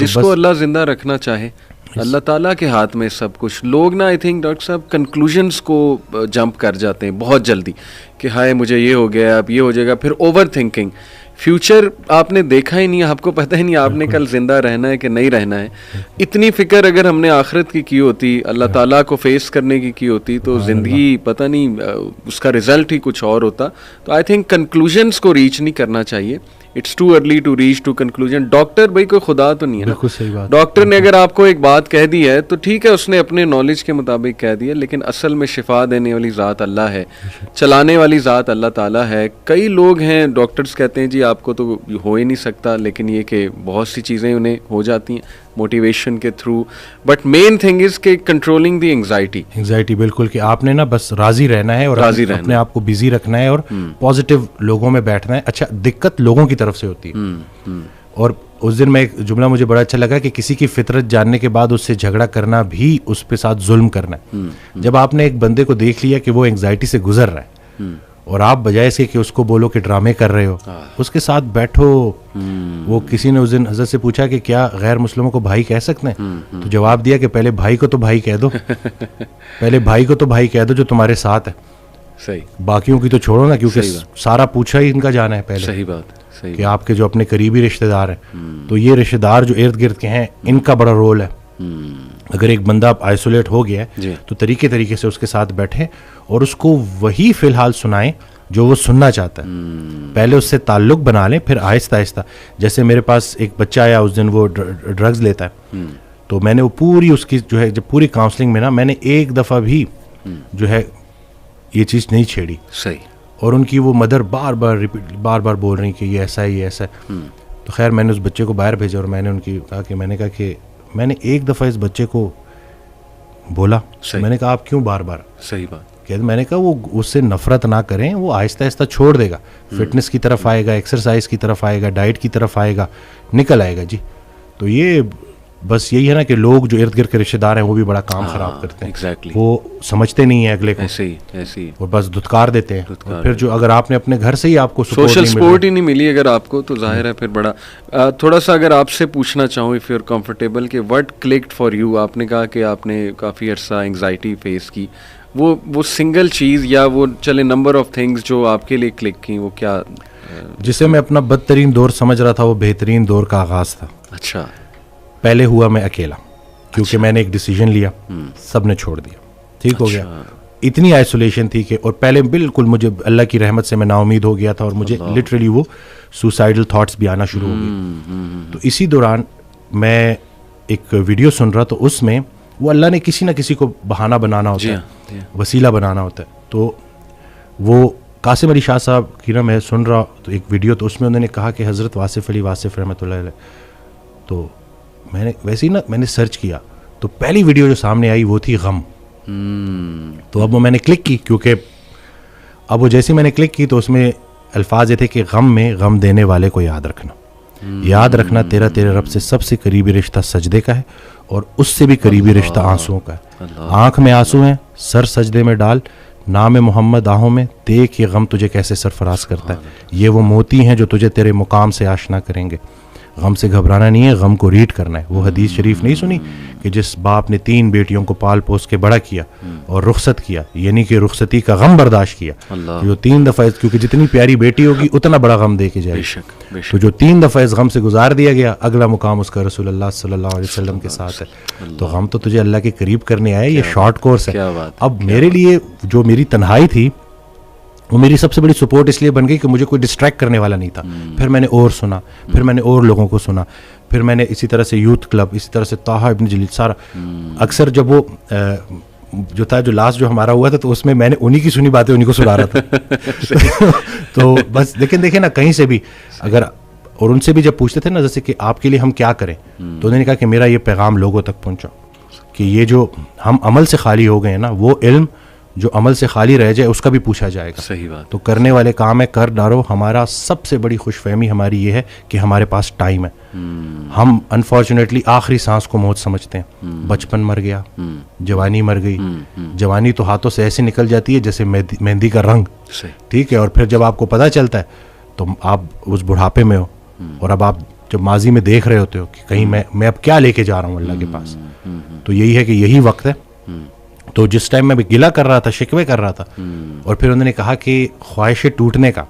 جس کو اللہ زندہ رکھنا چاہے اللہ تعالیٰ کے ہاتھ میں سب کچھ. لوگ نا آئی تھنک ڈاکٹر صاحب کنکلوژنس کو جمپ کر جاتے ہیں بہت جلدی کہ ہائے مجھے یہ ہو گیا اب یہ ہو جائے گا, پھر اوور تھنکنگ. فیوچر آپ نے دیکھا ہی نہیں, آپ کو پتہ ہی نہیں آپ نے کل زندہ رہنا ہے کہ نہیں رہنا ہے. اتنی فکر اگر ہم نے آخرت کی ہوتی, اللہ تعالیٰ کو فیس کرنے کی ہوتی, تو زندگی پتہ نہیں اس کا رزلٹ ہی کچھ اور ہوتا. تو آئی تھنک کنکلوژنس کو ریچ نہیں کرنا چاہیے. It's too early to reach to conclusion. Doctor بھائی کوئی خدا تو نہیں ہے نا. ڈاکٹر نے اگر آپ کو ایک بات کہہ دی ہے تو ٹھیک ہے, اس نے اپنے نالج کے مطابق کہہ دیا, لیکن اصل میں شفا دینے والی ذات اللہ ہے, چلانے والی ذات اللہ تعالیٰ ہے. کئی لوگ ہیں ڈاکٹرز کہتے ہیں جی آپ کو تو ہو ہی نہیں سکتا, لیکن یہ کہ بہت سی چیزیں انہیں ہو جاتی ہیں موٹیویشن کے through. But main thing is کہ کنٹرولنگ دی انگزائٹی. بالکل, کہ آپ نے نا بس راضی رہنا ہے اور اپنے آپ کو بزی رکھنا ہے اور پازیٹیو لوگوں میں بیٹھنا ہے. اچھا, دقت لوگوں کی طرف سے ہوتی ہے. اور اس دن میں ایک جملہ مجھے بڑا اچھا لگا کہ کسی کی فطرت جاننے کے بعد اس سے جھگڑا کرنا بھی اس پہ ساتھ ظلم کرنا ہے. جب آپ نے ایک بندے کو دیکھ لیا کہ وہ انگزائٹی سے گزر رہا ہے اور آپ بجائے سے کہ اس کو بولو کہ ڈرامے کر رہے ہو, اس کے ساتھ بیٹھو. وہ کسی نے اس دن حضرت سے پوچھا کہ کیا غیر مسلموں کو بھائی کہہ سکتے ہیں, تو جواب دیا کہ پہلے بھائی کو تو بھائی کہہ دو, پہلے بھائی کو تو بھائی کہہ دو جو تمہارے ساتھ ہے. صحیح, باقیوں کی تو چھوڑو نا, کیونکہ سارا پوچھا ہی ان کا جانا ہے پہلے. صحیح بات, کہ آپ کے جو اپنے قریبی رشتہ دار ہیں, تو یہ رشتہ دار جو ارد گرد کے ہیں ان کا بڑا رول ہے. اگر ایک بندہ آئسولیٹ ہو گیا ہے تو طریقے سے اس کے ساتھ بیٹھیں اور اس کو وہی فی الحال سنائیں جو وہ سننا چاہتا ہے. پہلے اس سے تعلق بنا لیں, پھر آہستہ آہستہ. جیسے میرے پاس ایک بچہ آیا اس دن, وہ ڈرگز لیتا ہے, تو میں نے وہ پوری اس کی جو ہے جب پوری کاؤنسلنگ میں نا میں نے ایک دفعہ بھی جو ہے یہ چیز نہیں چھیڑی. صحیح. اور ان کی وہ مدر بار بار بول رہی کہ یہ ایسا ہے, یہ ایسا ہے. تو خیر میں نے اس بچے کو باہر بھیجا اور میں نے ان کی کہا کہ میں نے ایک دفعہ اس بچے کو بولا, میں نے کہا آپ کیوں بار بار. صحیح بات. میں نے کہا وہ اس سے نفرت نہ کریں, وہ آہستہ آہستہ چھوڑ دے گا, فٹنس کی طرف آئے گا, ایکسرسائز کی طرف آئے گا, ڈائٹ کی طرف آئے گا, نکل آئے گا. جی, تو یہ بس یہی ہے نا کہ لوگ جو ارد گرد کے رشتے دار ہیں وہ بھی بڑا کام خراب کرتے ہیں. وہ سمجھتے نہیں ہیں اگلے کو, ایسے اور بس دھتکار دیتے ہیں. پھر جو اگر آپ نے اپنے گھر سے ہی آپ کو سوشل سپورٹ ہی نہیں ملی اگر آپ کو, تو ظاہر ہے پھر بڑا. تھوڑا سا اگر آپ سے پوچھنا چاہوں اف یو آر کمفرٹیبل, کہ وٹ کلکڈ فار یو. آپ نے کہا کہ آپ نے کافی عرصہ انگزائٹی فیس کی, وہ سنگل چیز یا وہ چلے نمبر آف تھنگس جو آپ کے لیے کلک کی, وہ کیا؟ جسے میں اپنا بدترین دور سمجھ رہا تھا وہ بہترین دور کا آغاز تھا. اچھا. پہلے ہوا میں اکیلا, کیونکہ میں نے ایک ڈیسیجن لیا, سب نے چھوڑ دیا, ٹھیک ہو گیا. اتنی آئسولیشن تھی کہ, اور پہلے بالکل مجھے اللہ کی رحمت سے میں نا امید ہو گیا تھا, اور مجھے لٹرلی وہ سوسائڈل تھاٹس بھی آنا شروع ہو گئے. تو اسی دوران میں ایک ویڈیو سن رہا, تو اس میں وہ اللہ نے کسی نہ کسی کو بہانہ بنانا ہوتا ہے, وسیلہ بنانا ہوتا ہے. تو وہ قاسم علی شاہ صاحب کی نا میں سن رہا تو ایک ویڈیو, تو اس میں انہوں نے کہا کہ حضرت واصف علی واصف رحمۃ اللہ علیہ. تو میں نے ویسے ہی نا میں نے سرچ کیا, تو پہلی ویڈیو جو سامنے آئی وہ تھی غم. تو اب وہ میں نے کلک کی, کیونکہ اب وہ جیسے میں نے کلک کی تو اس میں الفاظ یہ تھے کہ غم میں غم دینے والے کو یاد رکھنا, یاد رکھنا تیرے رب سے سب سے قریبی رشتہ سجدے کا ہے, اور اس سے بھی قریبی رشتہ آنسوؤں کا ہے. آنکھ میں آنسو ہیں, سر سجدے میں ڈال, نام محمد آہوں میں, دیکھ یہ غم تجھے کیسے سرفراز کرتا ہے. یہ وہ موتی ہیں جو تجھے تیرے مقام سے آشنا کریں گے. غم سے گھبرانا نہیں ہے, غم کو ریڈ کرنا ہے. وہ حدیث شریف نہیں سنی کہ جس باپ نے 3 بیٹیوں کو پال پوس کے بڑا کیا اور رخصت کیا, یعنی کہ رخصتی کا غم برداشت کیا, جو 3 دفعہ, کیونکہ جتنی پیاری بیٹی ہوگی اتنا بڑا غم دے کے جائے گی. تو جو 3 دفعہ اس غم سے گزار دیا گیا, اگلا مقام اس کا رسول اللہ صلی اللہ علیہ وسلم کے ساتھ ہے. تو غم تو تجھے اللہ کے قریب کرنے آئے, یہ شارٹ کورس ہے. اب میرے لیے جو میری تنہائی تھی وہ میری سب سے بڑی سپورٹ اس لیے بن گئی کہ مجھے کوئی ڈسٹریکٹ کرنے والا نہیں تھا. پھر میں نے اور سنا, پھر میں نے اور لوگوں کو سنا, پھر میں نے اسی طرح سے یوتھ کلب, اسی طرح سے طٰہٰ ابن جلیل, سارا. اکثر جب وہ جو تھا جو لاسٹ جو ہمارا ہوا تھا, تو اس میں نے انہی کی سنی باتیں انہی کو سنا رہا تھا. تو بس لیکن دیکھیں نا, کہیں سے بھی اگر, اور ان سے بھی جب پوچھتے تھے نا جیسے کہ آپ کے لیے ہم کیا کریں, تو انہوں نے کہا کہ میرا یہ پیغام لوگوں تک پہنچا کہ یہ جو ہم عمل سے خالی ہو گئے ہیں نا, وہ علم جو عمل سے خالی رہ جائے اس کا بھی پوچھا جائے گا. صحیح بات. تو کرنے والے کام ہے, کر ڈالو. ہمارا سب سے بڑی خوش فہمی ہماری یہ ہے کہ ہمارے پاس ٹائم ہے. ہم انفارچونیٹلی آخری سانس کو موت سمجھتے ہیں. بچپن مر گیا, جوانی مر گئی. جوانی تو ہاتھوں سے ایسے نکل جاتی ہے جیسے مہندی کا رنگ, ٹھیک ہے. اور پھر جب آپ کو پتہ چلتا ہے تو آپ اس بڑھاپے میں ہو, اور اب آپ جب ماضی میں دیکھ رہے ہوتے ہو کہ کہیں میں اب کیا لے کے جا رہا ہوں اللہ کے پاس, تو یہی ہے کہ یہی وقت ہے. تو جس ٹائم میں گلہ کر رہا تھا, شکوے کر رہا تھا, اور پھر انہوں نے کہا کہ خواہشیں ٹوٹنے کا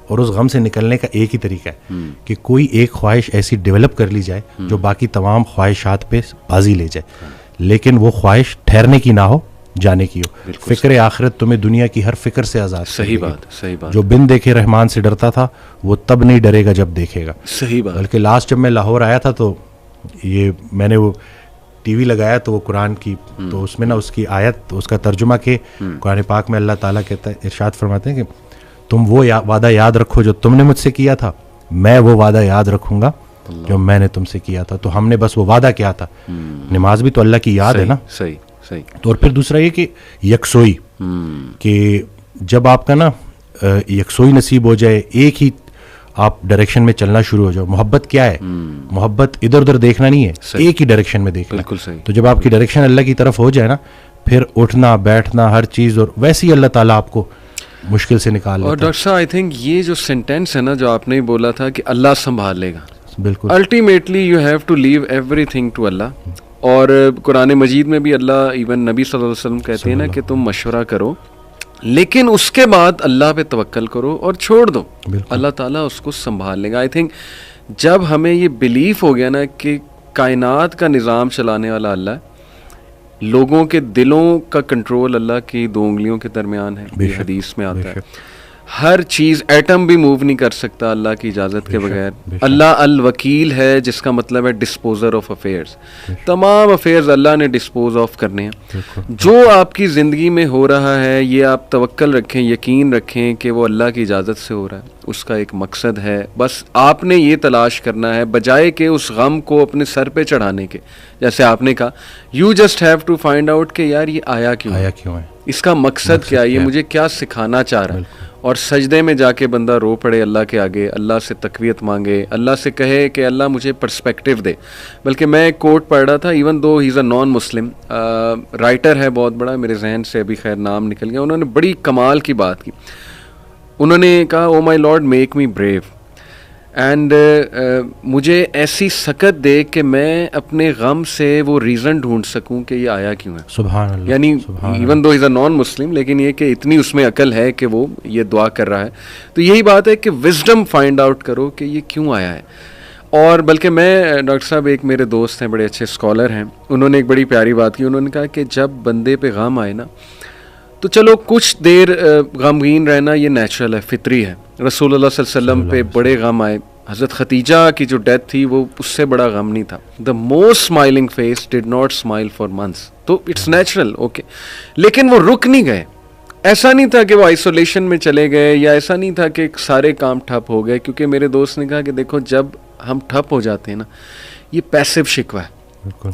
اور اس غم سے نکلنے کا ایک ہی طریقہ ہے کہ کوئی ایک خواہش ایسی ڈیولپ کر لی جائے جو باقی تمام خواہشات پہ بازی لے جائے, لیکن وہ خواہش ٹھہرنے کی نہ ہو, جانے کی ہو. فکر آخرت تمہیں دنیا کی ہر فکر سے آزاد. صحیح بات. جو بن دیکھے رحمان سے ڈرتا تھا وہ تب نہیں ڈرے گا جب دیکھے گا. صحیح بات. بلکہ لاسٹ جب میں لاہور آیا تھا تو یہ میں نے وہ ٹی وی لگایا تو وہ قرآن کی, تو اس میں نا اس کی آیت, اس کا ترجمہ کہ قرآن پاک میں اللہ تعالیٰ کہتا ہے, ارشاد فرماتے ہیں کہ تم وہ وعدہ یاد رکھو جو تم نے مجھ سے کیا تھا, میں وہ وعدہ یاد رکھوں گا جو میں نے تم سے کیا تھا. تو ہم نے بس وہ وعدہ کیا تھا. نماز بھی تو اللہ کی یاد ہے نا. صحیح. تو اور پھر دوسرا یہ کہ یکسوئی, کہ جب آپ کا نا یکسوئی نصیب ہو جائے, ایک ہی آپ ڈائریکشن میں چلنا شروع ہو جاؤ. محبت کیا ہے؟ محبت ادھر ادھر دیکھنا نہیں ہے, ایک ہی ڈائریکشن میں دیکھنا. بالکل صحیح. تو جب آپ کی ڈائریکشن اللہ کی طرف ہو جائے نا, پھر اٹھنا بیٹھنا ہر چیز, اور ویسے ہی اللہ تعالیٰ آپ کو مشکل سے نکال لیتا ہے. اور ڈاکٹر صاحب آئی تھنک یہ جو سینٹینس ہے نا جو آپ نے بولا تھا کہ اللہ سنبھال لے گا, بالکل ultimately you have to leave every thing to Allah. اور قرآن مجید میں بھی اللہ ایون نبی صلی اللہ علیہ وسلم کہتے ہیں نا کہ تم مشورہ کرو لیکن اس کے بعد اللہ پہ توکل کرو اور چھوڑ دو, اللہ تعالیٰ اس کو سنبھال لے گا. آئی تھنک جب ہمیں یہ بلیف ہو گیا نا کہ کائنات کا نظام چلانے والا اللہ ہے, لوگوں کے دلوں کا کنٹرول اللہ کی 2 انگلیوں کے درمیان ہے, یہ حدیث میں آتا ہے, ہر چیز ایٹم بھی موو نہیں کر سکتا اللہ کی اجازت کے بغیر. اللہ الوکیل ہے جس کا مطلب ہے ڈسپوزر آف افیئرز, تمام افیئرز اللہ نے ڈسپوز آف کرنے ہیں. جو آپ کی زندگی میں ہو رہا ہے یہ آپ توکل رکھیں, یقین رکھیں کہ وہ اللہ کی اجازت سے ہو رہا ہے, اس کا ایک مقصد ہے. بس آپ نے یہ تلاش کرنا ہے بجائے کہ اس غم کو اپنے سر پہ چڑھانے کے, جیسے آپ نے کہا you just have to find out کہ یار یہ آیا کیوں ہے, اس کا مقصد کیا ہے, یہ مجھے کیا سکھانا چاہ رہا ہے. اور سجدے میں جا کے بندہ رو پڑے اللہ کے آگے, اللہ سے تقویت مانگے, اللہ سے کہے کہ اللہ مجھے پرسپیکٹیو دے. بلکہ میں ایک کوٹ پڑھ رہا تھا, ایون دو ہی از اے نان مسلم رائٹر ہے بہت بڑا, میرے ذہن سے ابھی خیر نام نکل گیا, انہوں نے بڑی کمال کی بات کی. انہوں نے کہا O my lord make me brave and مجھے ایسی سکت دے کہ میں اپنے غم سے وہ ریزن ڈھونڈ سکوں کہ یہ آیا کیوں ہے. سبحان اللہ. یعنی ایون دو از اے نان مسلم, لیکن یہ کہ اتنی اس میں عقل ہے کہ وہ یہ دعا کر رہا ہے. تو یہی بات ہے کہ وزڈم فائنڈ آؤٹ کرو کہ یہ کیوں آیا ہے. اور بلکہ میں ڈاکٹر صاحب ایک میرے دوست ہیں بڑے اچھے اسکالر ہیں, انہوں نے ایک بڑی پیاری بات کی. انہوں نے کہا کہ جب بندے پہ غم آئے نا تو چلو کچھ دیر غمگین رہنا یہ نیچرل ہے, فطری ہے. رسول اللہ صلی اللہ علیہ وسلم پہ بڑے غم آئے, حضرت خدیجہ کی جو ڈیتھ تھی وہ اس سے بڑا غم نہیں تھا. The most smiling face did not smile for months, تو اٹس نیچرل اوکے. لیکن وہ رک نہیں گئے, ایسا نہیں تھا کہ وہ آئسولیشن میں چلے گئے, یا ایسا نہیں تھا کہ سارے کام ٹھپ ہو گئے. کیونکہ میرے دوست نے کہا کہ دیکھو جب ہم ٹھپ ہو جاتے ہیں نا, یہ پیسو شکوہ ہے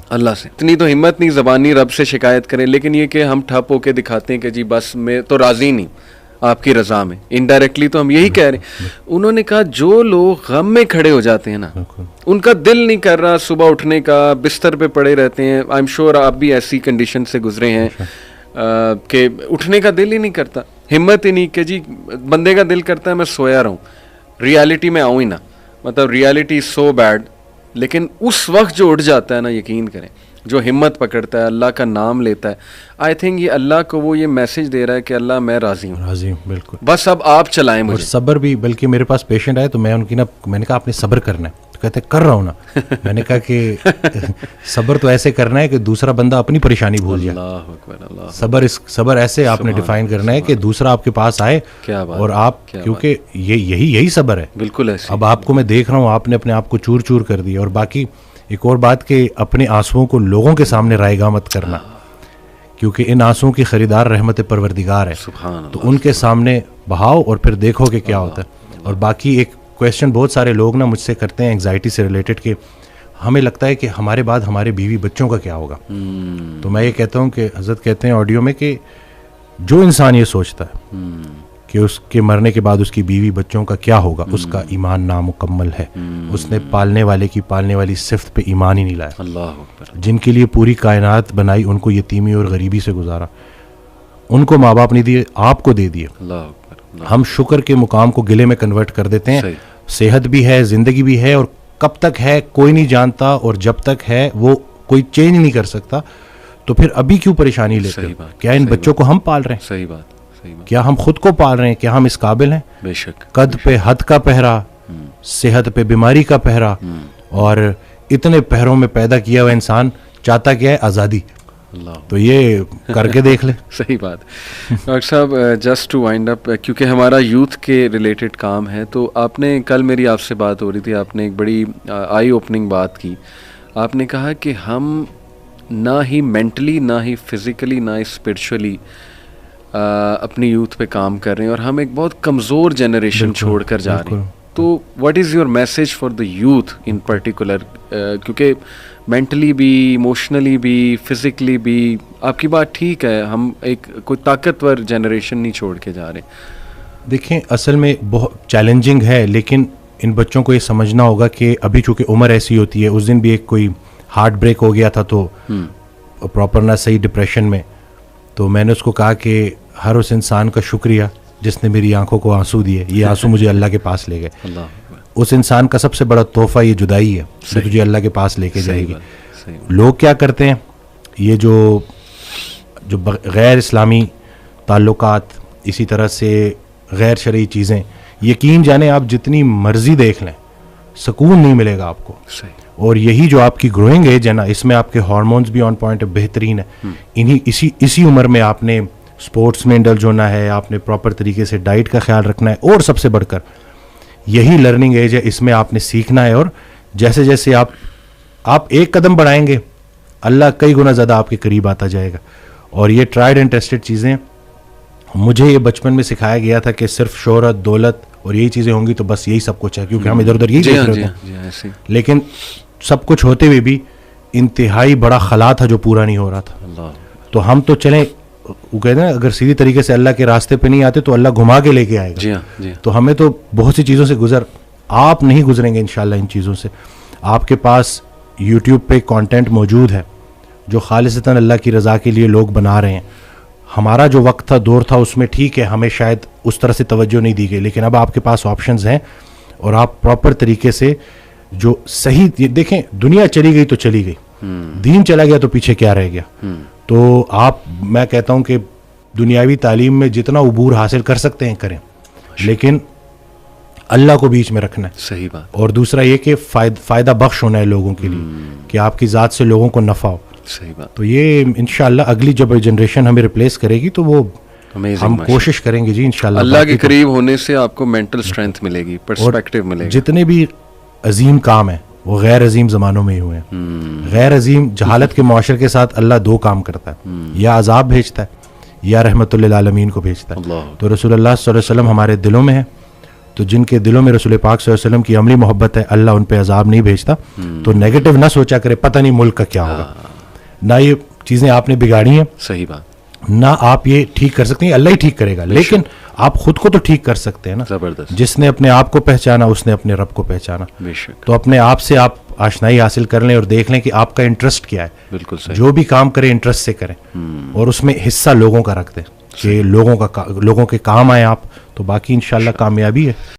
اللہ سے. اتنی تو ہمت نہیں زبانی رب سے شکایت کریں, لیکن یہ کہ ہم ٹھپ ہو کے دکھاتے ہیں کہ جی بس میں تو راضی نہیں آپ کی رضا میں, انڈائریکٹلی تو ہم یہی کہہ رہے ہیں. انہوں نے کہا جو لوگ غم میں کھڑے ہو جاتے ہیں نا, ان کا دل نہیں کر رہا صبح اٹھنے کا, بستر پہ پڑے رہتے ہیں. آئی ایم شیور آپ بھی ایسی کنڈیشن سے گزرے ہیں کہ اٹھنے کا دل ہی نہیں کرتا, ہمت ہی نہیں کہ جی بندے کا دل کرتا ہے میں سویا رہوں, ریالٹی میں آؤں ہی نہ, مطلب ریالٹی سو بیڈ. لیکن اس وقت جو اٹھ جاتا ہے نا, یقین کریں, جو ہمت پکڑتا ہے, اللہ کا نام لیتا ہے, آئی تھنک یہ اللہ کو وہ یہ میسج دے رہا ہے کہ اللہ میں راضی ہوں, بالکل, بس اب آپ چلائیں مجھے. صبر بھی, بلکہ میرے پاس پیشنٹ آئے تو میں ان کی میں نے کہا آپ نے صبر کرنا ہے, تو کہتے کر رہا ہوں نا. میں نے کہا کہ صبر تو ایسے کرنا ہے کہ دوسرا بندہ اپنی پریشانی بھول جائے. صبر ایسے آپ نے ڈیفائن کرنا ہے کہ دوسرا آپ کے پاس آئے اور آپ, کیونکہ یہی صبر ہے. بالکل ایسے. اب آپ کو میں دیکھ رہا ہوں آپ نے اپنے آپ کو چور چور کر دیا. اور باقی ایک اور بات کہ اپنے آنسوؤں کو لوگوں کے سامنے رائیگاں مت کرنا, کیونکہ ان آنسوؤں کی خریدار رحمت پروردگار ہے. تو ان کے سامنے بہاؤ اور پھر دیکھو کہ کیا ہوتا ہے. اور باقی ایک کویسچن بہت سارے لوگ نا مجھ سے کرتے ہیں انگزائٹی سے ریلیٹڈ, کہ ہمیں لگتا ہے کہ ہمارے بعد ہمارے بیوی بچوں کا کیا ہوگا. تو میں یہ کہتا ہوں کہ حضرت کہتے ہیں آڈیو میں کہ جو انسان یہ سوچتا ہے کہ اس کے مرنے کے بعد اس کی بیوی بچوں کا کیا ہوگا, اس کا ایمان نامکمل ہے. اس نے پالنے والے کی پالنے والی صفت پہ ایمان ہی نہیں لایا. اللہ اکبر. جن کے لیے پوری کائنات بنائی, ان کو یتیمی اور غریبی سے گزارا, ان کو ماں باپ نہیں دیے, آپ کو دے دیے. اللہ اکبر. ہم شکر کے مقام کو گلے میں کنورٹ کر دیتے ہیں. صحت بھی ہے, زندگی بھی ہے, اور کب تک ہے کوئی نہیں جانتا, اور جب تک ہے وہ کوئی چینج نہیں کر سکتا, تو پھر ابھی کیوں پریشانی لیتے ہیں؟ کیا ان بچوں کو ہم پال رہے ہیں؟ صحیح بات, کیا ہم خود کو پال رہے ہیں؟ کیا ہم اس قابل ہیں؟ بے شک. قد پہ حد کا پہرا, صحت پہ بیماری کا پہرا, اور اتنے پہروں میں پیدا کیا ہوا انسان چاہتا کیا ہے؟ آزادی. تو یہ کر کے دیکھ لیں. صحیح بات. ڈاکٹر صاحب جسٹ ٹو وائنڈ اپ, کیونکہ ہمارا یوتھ کے ریلیٹڈ کام ہے, تو آپ نے کل میری آپ سے بات ہو رہی تھی, آپ نے ایک بڑی آئی اوپننگ بات کی. آپ نے کہا کہ ہم نہ ہی مینٹلی, نہ ہی فزیکلی, نہ ہی اسپرچولی اپنی یوتھ پہ کام کر رہے ہیں, اور ہم ایک بہت کمزور جنریشن چھوڑ کر جا رہے ہیں. تو what is your message for the youth in particular, کیونکہ مینٹلی بھی, ایموشنلی بھی, فزیکلی بھی, آپ کی بات ٹھیک ہے, ہم ایک کوئی طاقتور جنریشن نہیں چھوڑ کے جا رہے. دیکھیں اصل میں بہت چیلنجنگ ہے, لیکن ان بچوں کو یہ سمجھنا ہوگا کہ ابھی چونکہ عمر ایسی ہوتی ہے. اس دن بھی ایک کوئی ہارٹ بریک ہو گیا تھا, تو پراپر نہ صحیح ڈپریشن میں, تو میں نے اس کو کہا کہ ہر اس انسان کا شکریہ جس نے میری آنکھوں کو آنسو دیے, یہ آنسو مجھے اللہ کے پاس لے گئے. اس انسان کا سب سے بڑا تحفہ یہ جدائی ہے جو تجھے اللہ کے پاس لے کے جائے گی. لوگ کیا کرتے ہیں, یہ جو غیر اسلامی تعلقات, اسی طرح سے غیر شرعی چیزیں, یقین جانیں آپ جتنی مرضی دیکھ لیں سکون نہیں ملے گا آپ کو. اور یہی جو آپ کی گروئنگ ایج ہے نا, اس میں آپ کے ہارمونز بھی آن پوائنٹ بہترین ہے. اسی عمر میں آپ نے اسپورٹس میں انڈلج ہونا ہے, آپ نے پراپر طریقے سے ڈائٹ کا خیال رکھنا ہے, اور سب سے بڑھ کر یہی لرننگ ایج ہے, اس میں آپ نے سیکھنا ہے. اور جیسے جیسے آپ ایک قدم بڑھائیں گے, اللہ کئی گنا زیادہ آپ کے قریب آتا جائے گا. اور یہ ٹرائیڈ اینڈ ٹیسٹڈ چیزیں, مجھے یہ بچپن میں سکھایا گیا تھا کہ صرف شہرت, دولت اور یہی چیزیں ہوں گی تو بس یہی سب کچھ ہے, کیونکہ ہم ادھر ادھر یہی دیکھ رہے ہیں. لیکن سب کچھ ہوتے ہوئے بھی انتہائی بڑا خلا تھا جو پورا نہیں ہو رہا تھا. تو ہم تو چلیں, وہ کہتے ہیں اگر سیدھی طریقے سے اللہ کے راستے پہ نہیں آتے تو اللہ گھما کے لے کے آئے گا. تو ہمیں تو بہت سی چیزوں سے آپ نہیں گزریں گے انشاءاللہ ان چیزوں سے. آپ کے پاس یوٹیوب پہ کانٹینٹ موجود ہے جو خالصتاً اللہ کی رضا کے لیے لوگ بنا رہے ہیں. ہمارا جو وقت تھا, دور تھا, اس میں ٹھیک ہے ہمیں شاید اس طرح سے توجہ نہیں دی گئی, لیکن اب آپ کے پاس آپشنز ہیں, اور آپ پراپر طریقے سے جو صحیح, دیکھیں دنیا چلی گئی تو چلی گئی, دین چلا گیا تو پیچھے کیا رہ گیا. تو میں کہتا ہوں کہ دنیاوی تعلیم میں جتنا عبور حاصل کر سکتے ہیں کریں, لیکن اللہ کو بیچ میں رکھنا ہے. صحیح بات. اور دوسرا یہ کہ فائدہ بخش ہونا ہے لوگوں کے لیے, کہ آپ کی ذات سے لوگوں کو نفع ہو. صحیح بات. تو یہ انشاءاللہ اگلی جب جنریشن ہمیں ریپلیس کرے گی تو وہ ہم کوشش کریں گے جی انشاءاللہ. اللہ کے قریب ہونے سے آپ کو مینٹل اسٹرینتھ ملے گی, پرسپیکٹیو ملے گا. جتنے بھی عظیم کام ہیں وہ غیر عظیم زمانوں میں ہی ہوئے ہیں. غیر عظیم جہالت کے معاشرے کے ساتھ اللہ دو کام کرتا ہے, یا عذاب بھیجتا ہے یا رحمت للعالمین کو بھیجتا ہے. تو رسول اللہ صلی اللہ علیہ وسلم ہمارے دلوں میں ہے, تو جن کے دلوں میں رسول پاک صلی اللہ علیہ وسلم کی عملی محبت ہے, اللہ ان پہ عذاب نہیں بھیجتا. تو نیگیٹو نہ سوچا کرے پتہ نہیں ملک کا کیا ہوگا, نہ یہ چیزیں آپ نے بگاڑی ہیں. صحیح بات. نہ آپ یہ ٹھیک کر سکتے ہیں, اللہ ہی ٹھیک کرے گا, لیکن آپ خود کو تو ٹھیک کر سکتے ہیں نا. زبردست. جس نے اپنے آپ کو پہچانا اس نے اپنے رب کو پہچانا. بے شک. تو اپنے آپ سے آپ آشنائی حاصل کر لیں اور دیکھ لیں کہ آپ کا انٹرسٹ کیا ہے. بالکل صحیح. جو بھی کام کریں انٹرسٹ سے کریں, اور اس میں حصہ لوگوں کا رکھ دیں کہ لوگوں کے کام آئے آپ, تو باقی انشاءاللہ کامیابی ہے.